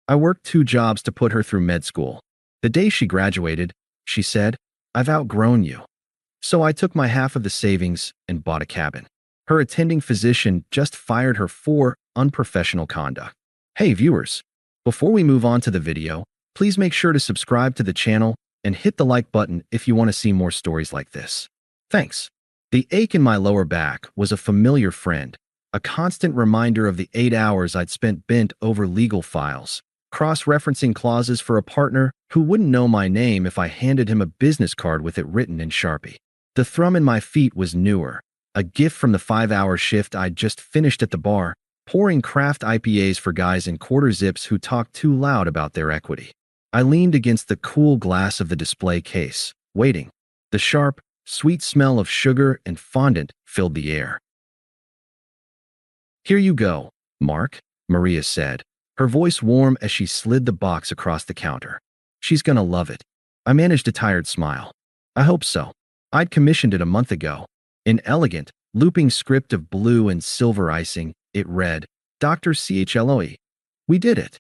I worked 2 jobs to put her through med school. The day she graduated, she said, "I've outgrown you." So I took my half of the savings and bought a cabin. Her attending physician just fired her for unprofessional conduct. Hey viewers, before we move on to the video, please make sure to subscribe to the channel and hit the like button if you want to see more stories like this. Thanks. The ache in my lower back was a familiar friend, a constant reminder of the 8 hours I'd spent bent over legal files, cross-referencing clauses for a partner who wouldn't know my name if I handed him a business card with it written in Sharpie. The thrum in my feet was newer, a gift from the 5-hour shift I'd just finished at the bar, pouring craft IPAs for guys in quarter zips who talked too loud about their equity. I leaned against the cool glass of the display case, waiting. The sharp, sweet smell of sugar and fondant filled the air. "Here you go, Mark," Maria said, her voice warm as she slid the box across the counter. "She's gonna love it." I managed a tired smile. I hope so. I'd commissioned it a month ago. In elegant, looping script of blue and silver icing, it read, "Dr. Chloe. We did it."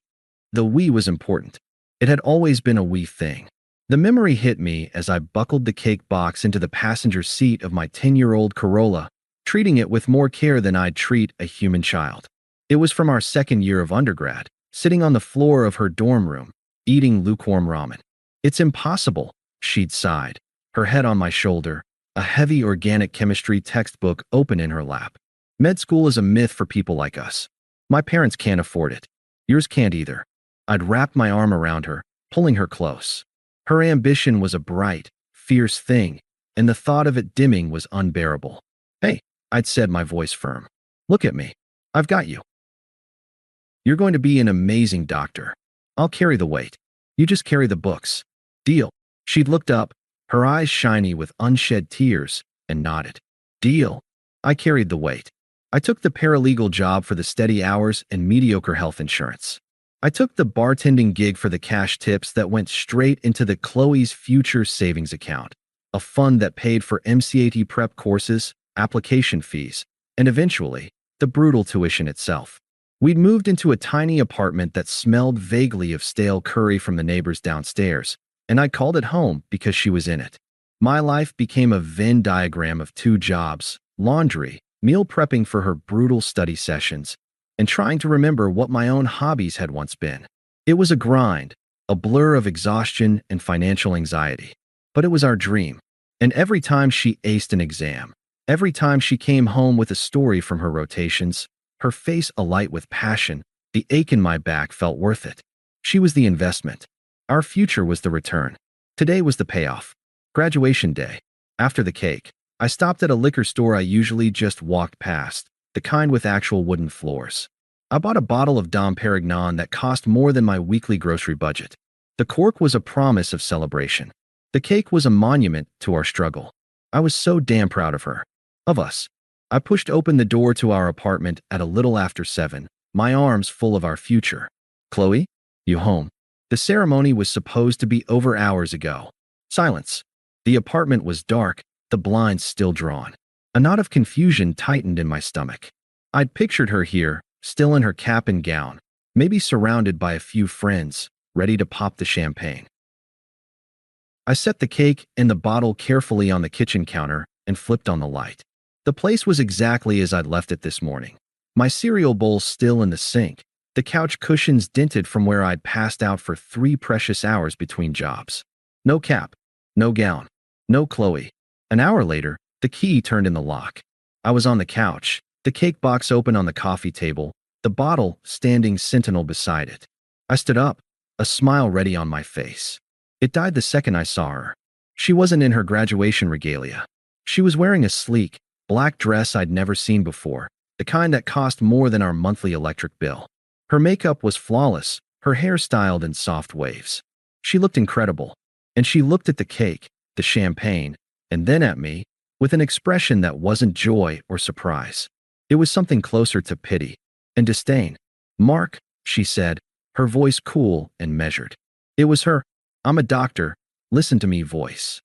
The "we" was important. It had always been a we thing. The memory hit me as I buckled the cake box into the passenger seat of my 10-year-old Corolla, treating it with more care than I'd treat a human child. It was from our second year of undergrad, sitting on the floor of her dorm room, eating lukewarm ramen. "It's impossible," she'd sighed, her head on my shoulder, a heavy organic chemistry textbook open in her lap. "Med school is a myth for people like us. My parents can't afford it. Yours can't either." I'd wrapped my arm around her, pulling her close. Her ambition was a bright, fierce thing, and the thought of it dimming was unbearable. "Hey," I'd said, my voice firm. "Look at me. I've got you. You're going to be an amazing doctor. I'll carry the weight. You just carry the books. Deal?" She'd looked up, her eyes shiny with unshed tears, and nodded. "Deal." I carried the weight. I took the paralegal job for the steady hours and mediocre health insurance. I took the bartending gig for the cash tips that went straight into the Chloe's future savings account, a fund that paid for MCAT prep courses, application fees, and eventually, the brutal tuition itself. We'd moved into a tiny apartment that smelled vaguely of stale curry from the neighbors downstairs, and I called it home because she was in it. My life became a Venn diagram of 2 jobs, laundry, meal prepping for her brutal study sessions, and trying to remember what my own hobbies had once been. It was a grind, a blur of exhaustion and financial anxiety. But it was our dream. And every time she aced an exam, every time she came home with a story from her rotations, her face alight with passion, the ache in my back felt worth it. She was the investment. Our future was the return. Today was the payoff. Graduation day. After the cake, I stopped at a liquor store I usually just walked past, the kind with actual wooden floors. I bought a bottle of Dom Perignon that cost more than my weekly grocery budget. The cork was a promise of celebration. The cake was a monument to our struggle. I was so damn proud of her. Of us. I pushed open the door to our apartment at a little after 7, my arms full of our future. "Chloe, you home?" The ceremony was supposed to be over hours ago. Silence. The apartment was dark, the blinds still drawn. A knot of confusion tightened in my stomach. I'd pictured her here, still in her cap and gown, maybe surrounded by a few friends, ready to pop the champagne. I set the cake and the bottle carefully on the kitchen counter and flipped on the light. The place was exactly as I'd left it this morning. My cereal bowl still in the sink, the couch cushions dented from where I'd passed out for 3 precious hours between jobs. No cap, no gown, no Chloe. An hour later, the key turned in the lock. I was on the couch, the cake box open on the coffee table, the bottle standing sentinel beside it. I stood up, a smile ready on my face. It died the second I saw her. She wasn't in her graduation regalia. She was wearing a sleek, black dress I'd never seen before, the kind that cost more than our monthly electric bill. Her makeup was flawless, her hair styled in soft waves. She looked incredible, and she looked at the cake, the champagne, and then at me, with an expression that wasn't joy or surprise. It was something closer to pity and disdain. "Mark," she said, her voice cool and measured. It was her, "I'm a doctor, listen to me" voice.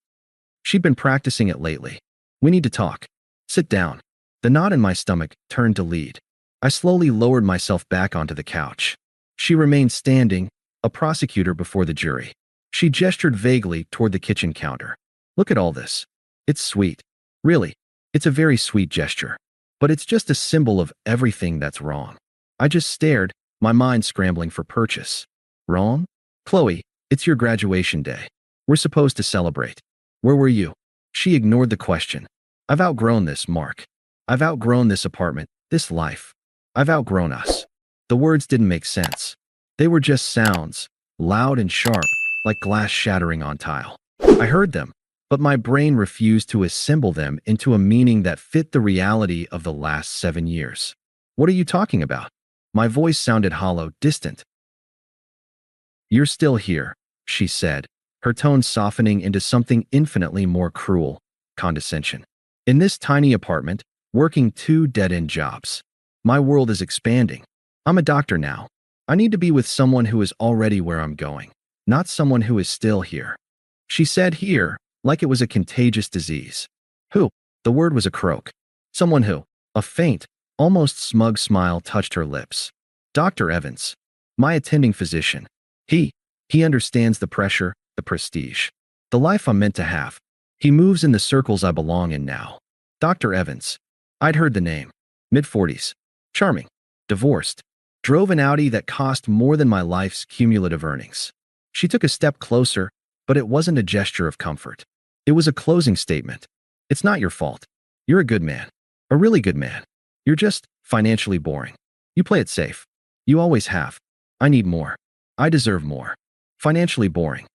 She'd been practicing it lately. "We need to talk. Sit down." The knot in my stomach turned to lead. I slowly lowered myself back onto the couch. She remained standing, a prosecutor before the jury. She gestured vaguely toward the kitchen counter. Look at all this. It's sweet. Really, it's a very sweet gesture. But it's just a symbol of everything that's wrong. I just stared, my mind scrambling for purchase. Wrong? Chloe, it's your graduation day. We're supposed to celebrate. Where were you? She ignored the question. I've outgrown this, Mark. I've outgrown this apartment, this life. I've outgrown us. The words didn't make sense. They were just sounds, loud and sharp, like glass shattering on tile. I heard them, but my brain refused to assemble them into a meaning that fit the reality of the last 7 years. What are you talking about? My voice sounded hollow, distant. You're still here, she said, her tone softening into something infinitely more cruel, condescension. In this tiny apartment, working 2 dead-end jobs. My world is expanding. I'm a doctor now. I need to be with someone who is already where I'm going, not someone who is still here. She said here, like it was a contagious disease. Who? The word was a croak. Someone who? A faint, almost smug smile touched her lips. Dr. Evans. My attending physician. He understands the pressure, the prestige. The life I'm meant to have. He moves in the circles I belong in now. Dr. Evans. I'd heard the name. Mid-40s. Charming. Divorced. Drove an Audi that cost more than my life's cumulative earnings. She took a step closer, but it wasn't a gesture of comfort. It was a closing statement. It's not your fault. You're a good man. A really good man. You're just financially boring. You play it safe. You always have. I need more. I deserve more. Financially boring.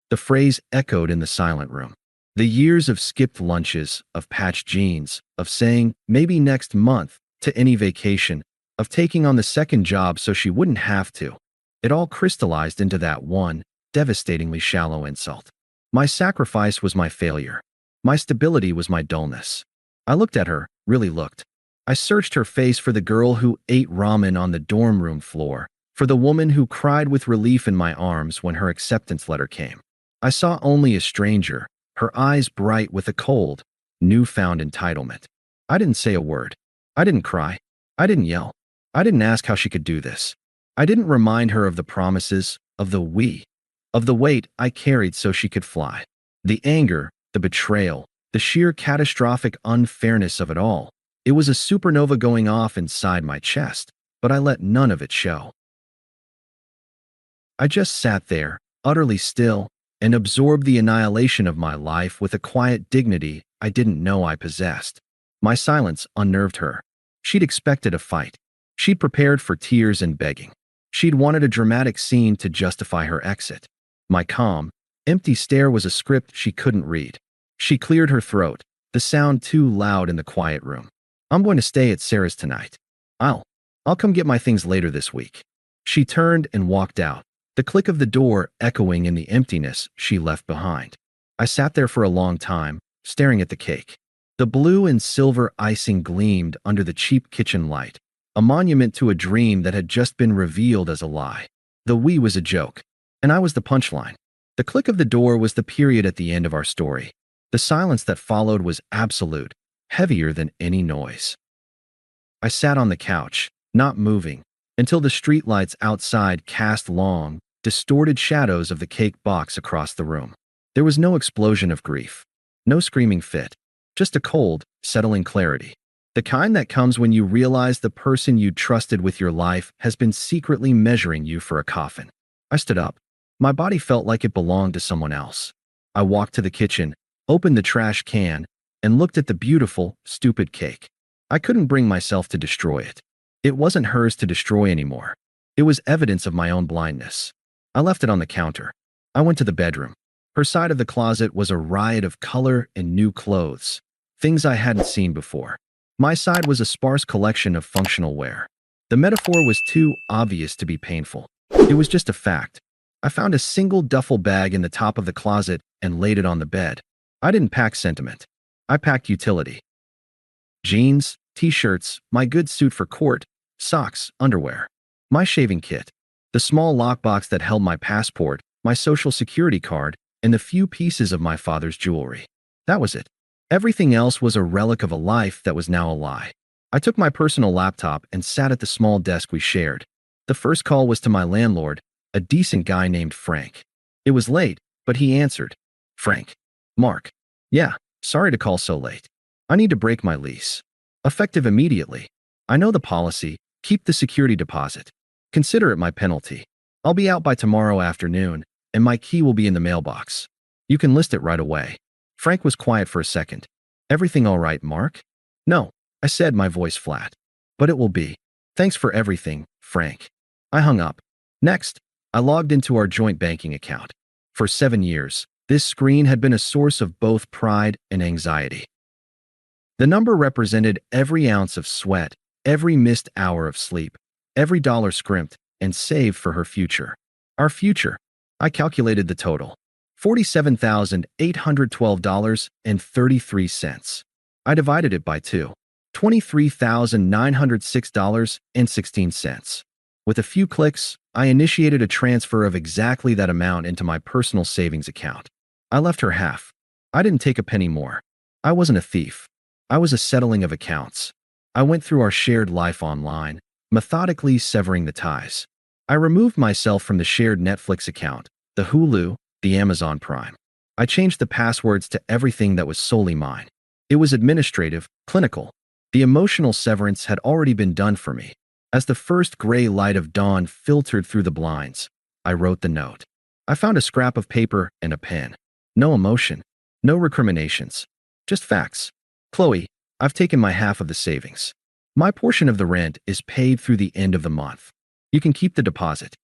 The phrase echoed in the silent room. The years of skipped lunches, of patched jeans, of saying, maybe next month, to any vacation, of taking on the second job so she wouldn't have to. It all crystallized into that one, devastatingly shallow insult. My sacrifice was my failure. My stability was my dullness. I looked at her, really looked. I searched her face for the girl who ate ramen on the dorm room floor, for the woman who cried with relief in my arms when her acceptance letter came. I saw only a stranger, her eyes bright with a cold, newfound entitlement. I didn't say a word. I didn't cry. I didn't yell. I didn't ask how she could do this. I didn't remind her of the promises, of the weight I carried so she could fly. The anger, the betrayal, the sheer catastrophic unfairness of it all. It was a supernova going off inside my chest, but I let none of it show. I just sat there, utterly still, and absorbed the annihilation of my life with a quiet dignity I didn't know I possessed. My silence unnerved her. She'd expected a fight. She'd prepared for tears and begging. She'd wanted a dramatic scene to justify her exit. My calm, empty stare was a script she couldn't read. She cleared her throat, the sound too loud in the quiet room. I'm going to stay at Sarah's tonight. I'll come get my things later this week. She turned and walked out, the click of the door echoing in the emptiness she left behind. I sat there for a long time, staring at the cake. The blue and silver icing gleamed under the cheap kitchen light, a monument to a dream that had just been revealed as a lie. The we was a joke, and I was the punchline. The click of the door was the period at the end of our story. The silence that followed was absolute, heavier than any noise. I sat on the couch, not moving, until the streetlights outside cast long, distorted shadows of the cake box across the room. There was no explosion of grief, no screaming fit, just a cold, settling clarity. The kind that comes when you realize the person you trusted with your life has been secretly measuring you for a coffin. I stood up. My body felt like it belonged to someone else. I walked to the kitchen, opened the trash can, and looked at the beautiful, stupid cake. I couldn't bring myself to destroy it. It wasn't hers to destroy anymore. It was evidence of my own blindness. I left it on the counter. I went to the bedroom. Her side of the closet was a riot of color and new clothes, things I hadn't seen before. My side was a sparse collection of functional wear. The metaphor was too obvious to be painful. It was just a fact. I found a single duffel bag in the top of the closet and laid it on the bed. I didn't pack sentiment. I packed utility. Jeans, t-shirts, my good suit for court, socks, underwear. My shaving kit. The small lockbox that held my passport, my social security card, and the few pieces of my father's jewelry. That was it. Everything else was a relic of a life that was now a lie. I took my personal laptop and sat at the small desk we shared. The first call was to my landlord, a decent guy named Frank. It was late, but he answered. Frank. Mark. Yeah, sorry to call so late. I need to break my lease. Effective immediately. I know the policy. Keep the security deposit. Consider it my penalty. I'll be out by tomorrow afternoon, and my key will be in the mailbox. You can list it right away. Frank was quiet for a second. Everything all right, Mark? No, I said, my voice flat. But it will be. Thanks for everything, Frank. I hung up. Next, I logged into our joint banking account. For 7 years, this screen had been a source of both pride and anxiety. The number represented every ounce of sweat, every missed hour of sleep, every dollar scrimped and saved for her future. Our future. I calculated the total. $47,812.33. I divided it by 2. $23,906.16. With a few clicks, I initiated a transfer of exactly that amount into my personal savings account. I left her half. I didn't take a penny more. I wasn't a thief. I was a settling of accounts. I went through our shared life online, methodically severing the ties. I removed myself from the shared Netflix account, the Hulu, the Amazon Prime. I changed the passwords to everything that was solely mine. It was administrative, clinical. The emotional severance had already been done for me. As the first gray light of dawn filtered through the blinds, I wrote the note. I found a scrap of paper and a pen. No emotion, no recriminations, just facts. Chloe, I've taken my half of the savings. My portion of the rent is paid through the end of the month. You can keep the deposit.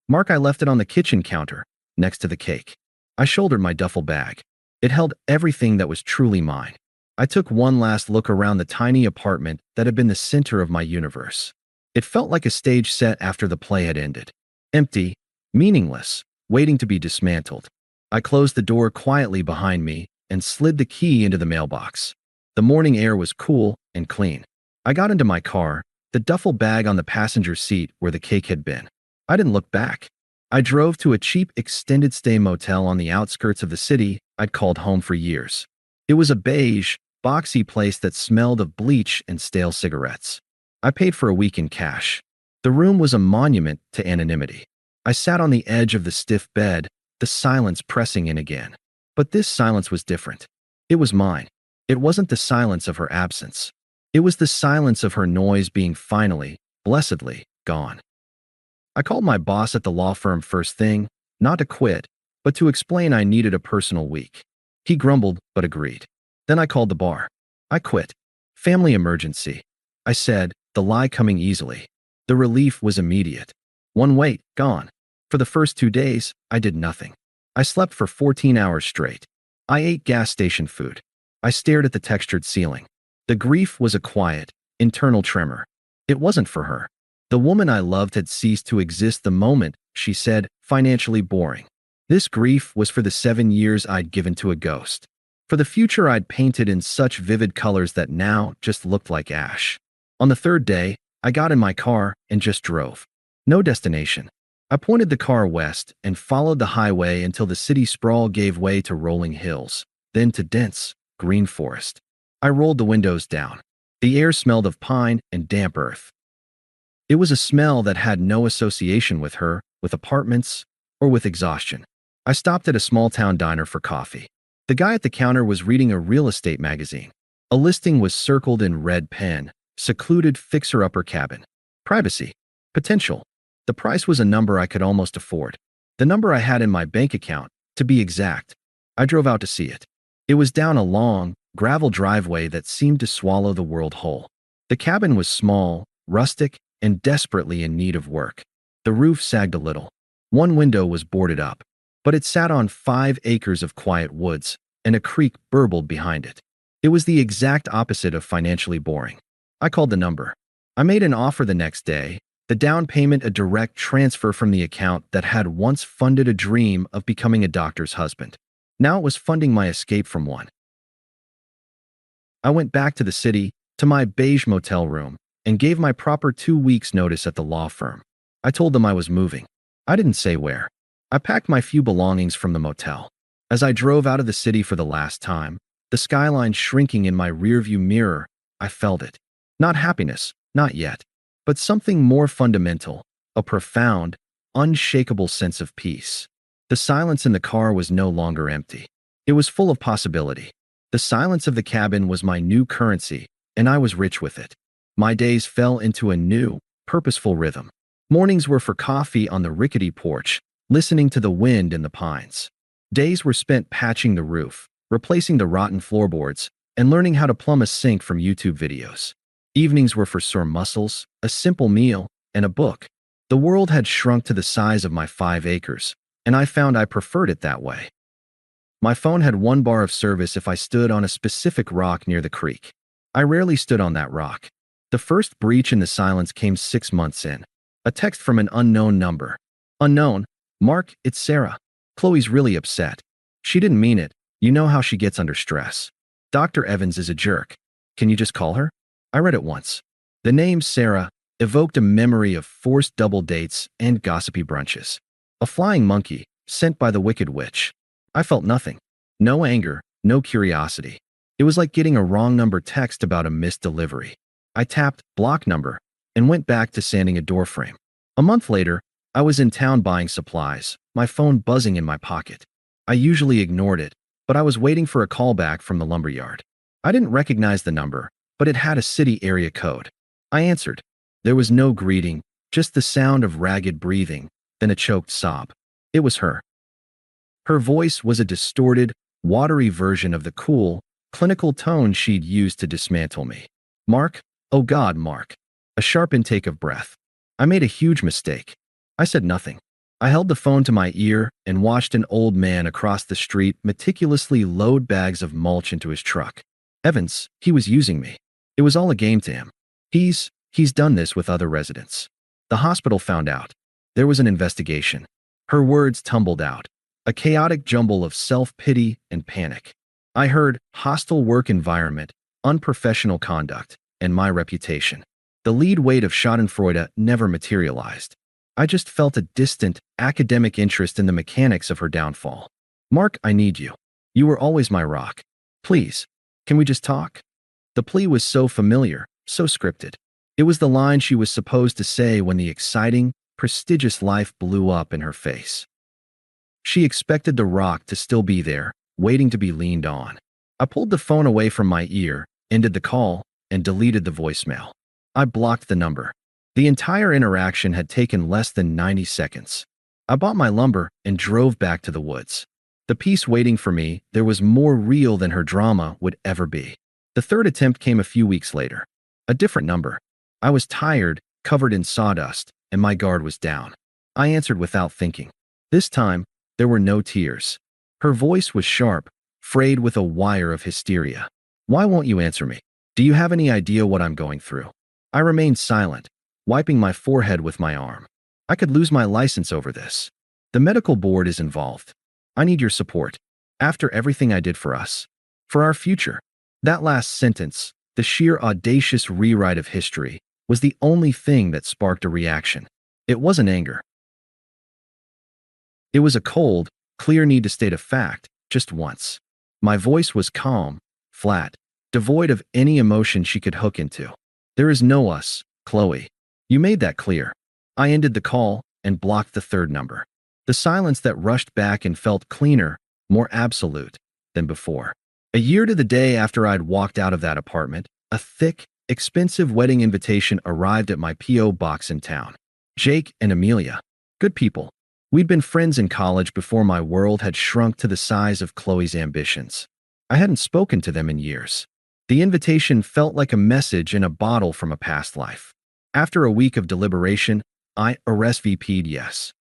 Mark, I left it on the kitchen counter, next to the cake. I shouldered my duffel bag. It held everything that was truly mine. I took one last look around the tiny apartment that had been the center of my universe. It felt like a stage set after the play had ended. Empty, meaningless, waiting to be dismantled. I closed the door quietly behind me and slid the key into the mailbox. The morning air was cool and clean. I got into my car, the duffel bag on the passenger seat where the cake had been. I didn't look back. I drove to a cheap extended stay motel on the outskirts of the city I'd called home for years. It was a beige, boxy place that smelled of bleach and stale cigarettes. I paid for a week in cash. The room was a monument to anonymity. I sat on the edge of the stiff bed, the silence pressing in again. But this silence was different. It was mine. It wasn't the silence of her absence. It was the silence of her noise being finally, blessedly, gone. I called my boss at the law firm first thing, not to quit, but to explain I needed a personal week. He grumbled, but agreed. Then I called the bar. I quit. Family emergency. I said, the lie coming easily. The relief was immediate. One weight, gone. For the first 2 days, I did nothing. I slept for 14 hours straight. I ate gas station food. I stared at the textured ceiling. The grief was a quiet, internal tremor. It wasn't for her. The woman I loved had ceased to exist the moment she said, financially boring. This grief was for the 7 years I'd given to a ghost. For the future I'd painted in such vivid colors that now just looked like ash. On the 3rd day, I got in my car and just drove. No destination. I pointed the car west and followed the highway until the city sprawl gave way to rolling hills, then to dense, green forest. I rolled the windows down. The air smelled of pine and damp earth. It was a smell that had no association with her, with apartments, or with exhaustion. I stopped at a small-town diner for coffee. The guy at the counter was reading a real estate magazine. A listing was circled in red pen, secluded fixer-upper cabin. Privacy. Potential. The price was a number I could almost afford. The number I had in my bank account, to be exact. I drove out to see it. It was down a long, gravel driveway that seemed to swallow the world whole. The cabin was small, rustic, and desperately in need of work. The roof sagged a little. One window was boarded up, but it sat on 5 acres of quiet woods, and a creek burbled behind it. It was the exact opposite of financially boring. I called the number. I made an offer the next day, the down payment a direct transfer from the account that had once funded a dream of becoming a doctor's husband. Now it was funding my escape from one. I went back to the city, to my beige motel room, and gave my proper 2 weeks' notice at the law firm. I told them I was moving. I didn't say where. I packed my few belongings from the motel. As I drove out of the city for the last time, the skyline shrinking in my rearview mirror, I felt it. Not happiness, not yet. but something more fundamental, a profound, unshakable sense of peace. The silence in the car was no longer empty. It was full of possibility. The silence of the cabin was my new currency, and I was rich with it. My days fell into a new, purposeful rhythm. Mornings were for coffee on the rickety porch, listening to the wind in the pines. Days were spent patching the roof, replacing the rotten floorboards, and learning how to plumb a sink from YouTube videos. Evenings were for sore muscles, a simple meal, and a book. The world had shrunk to the size of my 5 acres, and I found I preferred it that way. My phone had 1 bar of service if I stood on a specific rock near the creek. I rarely stood on that rock. The first breach in the silence came 6 months in. A text from an unknown number. Unknown. Mark, it's Sarah. Chloe's really upset. She didn't mean it. You know how she gets under stress. Dr. Evans is a jerk. Can you just call her? I read it once. The name Sarah evoked a memory of forced double dates and gossipy brunches. A flying monkey, sent by the Wicked Witch. I felt nothing. No anger, no curiosity. It was like getting a wrong number text about a missed delivery. I tapped block number and went back to sanding a doorframe. A month later, I was in town buying supplies, my phone buzzing in my pocket. I usually ignored it, but I was waiting for a call back from the lumberyard. I didn't recognize the number, but it had a city area code. I answered. There was no greeting, just the sound of ragged breathing, then a choked sob. It was her. Her voice was a distorted, watery version of the cool, clinical tone she'd used to dismantle me. Mark? Oh God, Mark. A sharp intake of breath. I made a huge mistake. I said nothing. I held the phone to my ear and watched an old man across the street meticulously load bags of mulch into his truck. Evans, he was using me. It was all a game to him. He's done this with other residents. The hospital found out. There was an investigation. Her words tumbled out. A chaotic jumble of self-pity and panic. I heard hostile work environment, unprofessional conduct, and my reputation. The lead weight of Schadenfreude never materialized. I just felt a distant, academic interest in the mechanics of her downfall. Mark, I need you. You were always my rock. Please, can we just talk? The plea was so familiar, so scripted. It was the line she was supposed to say when the exciting, prestigious life blew up in her face. She expected the rock to still be there, waiting to be leaned on. I pulled the phone away from my ear, ended the call, and deleted the voicemail. I blocked the number. The entire interaction had taken less than 90 seconds. I bought my lumber and drove back to the woods. The peace waiting for me there was more real than her drama would ever be. The third attempt came a few weeks later. A different number. I was tired, covered in sawdust, and my guard was down. I answered without thinking. This time, there were no tears. Her voice was sharp, frayed with a wire of hysteria. Why won't you answer me? Do you have any idea what I'm going through? I remained silent, wiping my forehead with my arm. I could lose my license over this. The medical board is involved. I need your support. After everything I did for us. For our future. That last sentence, the sheer audacious rewrite of history, was the only thing that sparked a reaction. It wasn't anger. It was a cold, clear need to state a fact, just once. My voice was calm, flat, devoid of any emotion she could hook into. There is no us, Chloe. You made that clear. I ended the call and blocked the third number. The silence that rushed back and felt cleaner, more absolute than before. A year to the day after I'd walked out of that apartment, a thick, expensive wedding invitation arrived at my P.O. box in town. Jake and Amelia. Good people. We'd been friends in college before my world had shrunk to the size of Chloe's ambitions. I hadn't spoken to them in years. The invitation felt like a message in a bottle from a past life. After a week of deliberation, I RSVP'd yes.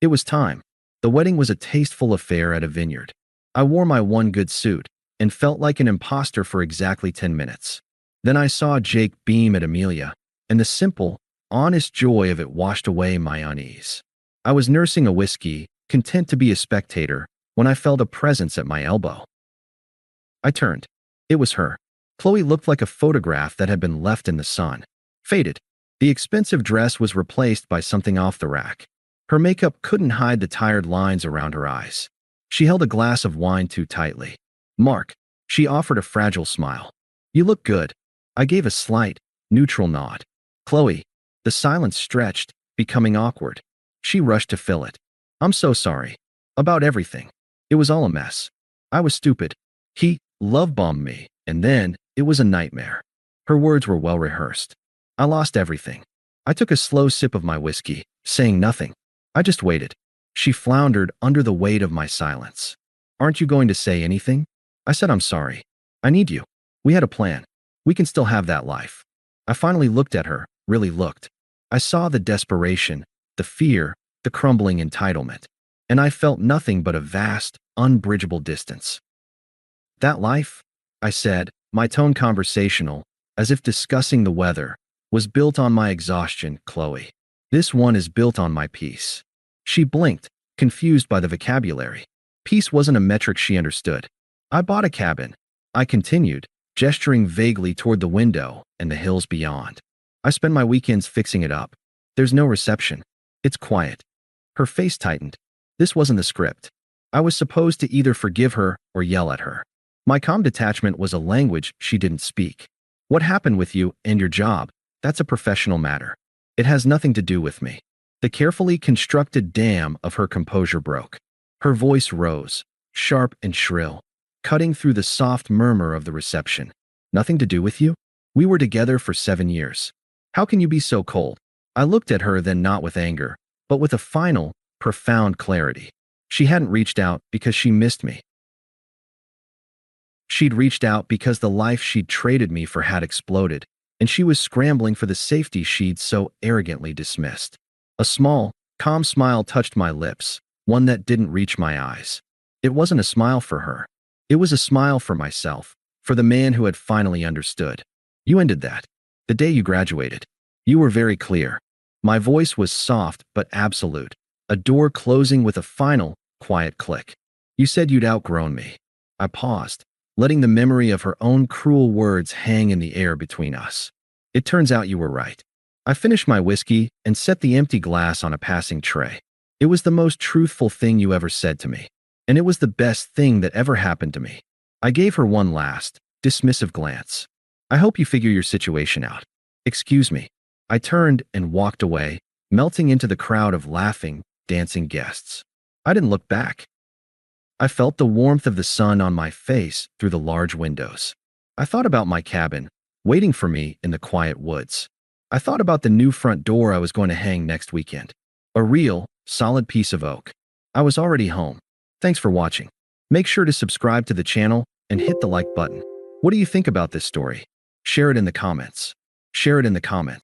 It was time. The wedding was a tasteful affair at a vineyard. I wore my one good suit and felt like an imposter for exactly 10 minutes. Then I saw Jake beam at Amelia, and the simple, honest joy of it washed away my unease. I was nursing a whiskey, content to be a spectator, when I felt a presence at my elbow. I turned. It was her. Chloe looked like a photograph that had been left in the sun. Faded. The expensive dress was replaced by something off the rack. Her makeup couldn't hide the tired lines around her eyes. She held a glass of wine too tightly. Mark. She offered a fragile smile. You look good. I gave a slight, neutral nod. Chloe. The silence stretched, becoming awkward. She rushed to fill it. I'm so sorry. About everything. It was all a mess. I was stupid. He love-bombed me, and then it was a nightmare. Her words were well rehearsed. I lost everything. I took a slow sip of my whiskey, saying nothing. I just waited. She floundered under the weight of my silence. Aren't you going to say anything? I said I'm sorry. I need you. We had a plan. We can still have that life. I finally looked at her, really looked. I saw the desperation, the fear, the crumbling entitlement, and I felt nothing but a vast, unbridgeable distance. That life, I said, my tone conversational, as if discussing the weather, was built on my exhaustion, Chloe. This one is built on my peace. She blinked, confused by the vocabulary. Peace wasn't a metric she understood. I bought a cabin. I continued, gesturing vaguely toward the window and the hills beyond. I spend my weekends fixing it up. There's no reception. It's quiet. Her face tightened. This wasn't the script. I was supposed to either forgive her or yell at her. My calm detachment was a language she didn't speak. What happened with you and your job? That's a professional matter. It has nothing to do with me. The carefully constructed dam of her composure broke. Her voice rose, sharp and shrill, cutting through the soft murmur of the reception. Nothing to do with you? We were together for 7 years. How can you be so cold? I looked at her then, not with anger, but with a final, profound clarity. She hadn't reached out because she missed me. She'd reached out because the life she'd traded me for had exploded, and she was scrambling for the safety she'd so arrogantly dismissed. A small, calm smile touched my lips, one that didn't reach my eyes. It wasn't a smile for her. It was a smile for myself, for the man who had finally understood. You ended that. The day you graduated. You were very clear. My voice was soft but absolute, a door closing with a final, quiet click. You said you'd outgrown me. I paused, letting the memory of her own cruel words hang in the air between us. It turns out you were right. I finished my whiskey and set the empty glass on a passing tray. It was the most truthful thing you ever said to me, and it was the best thing that ever happened to me. I gave her one last, dismissive glance. I hope you figure your situation out. Excuse me. I turned and walked away, melting into the crowd of laughing, dancing guests. I didn't look back. I felt the warmth of the sun on my face through the large windows. I thought about my cabin, waiting for me in the quiet woods. I thought about the new front door I was going to hang next weekend. A real, solid piece of oak. I was already home. Thanks for watching. Make sure to subscribe to the channel and hit the like button. What do you think about this story? Share it in the comments. Share it in the comments.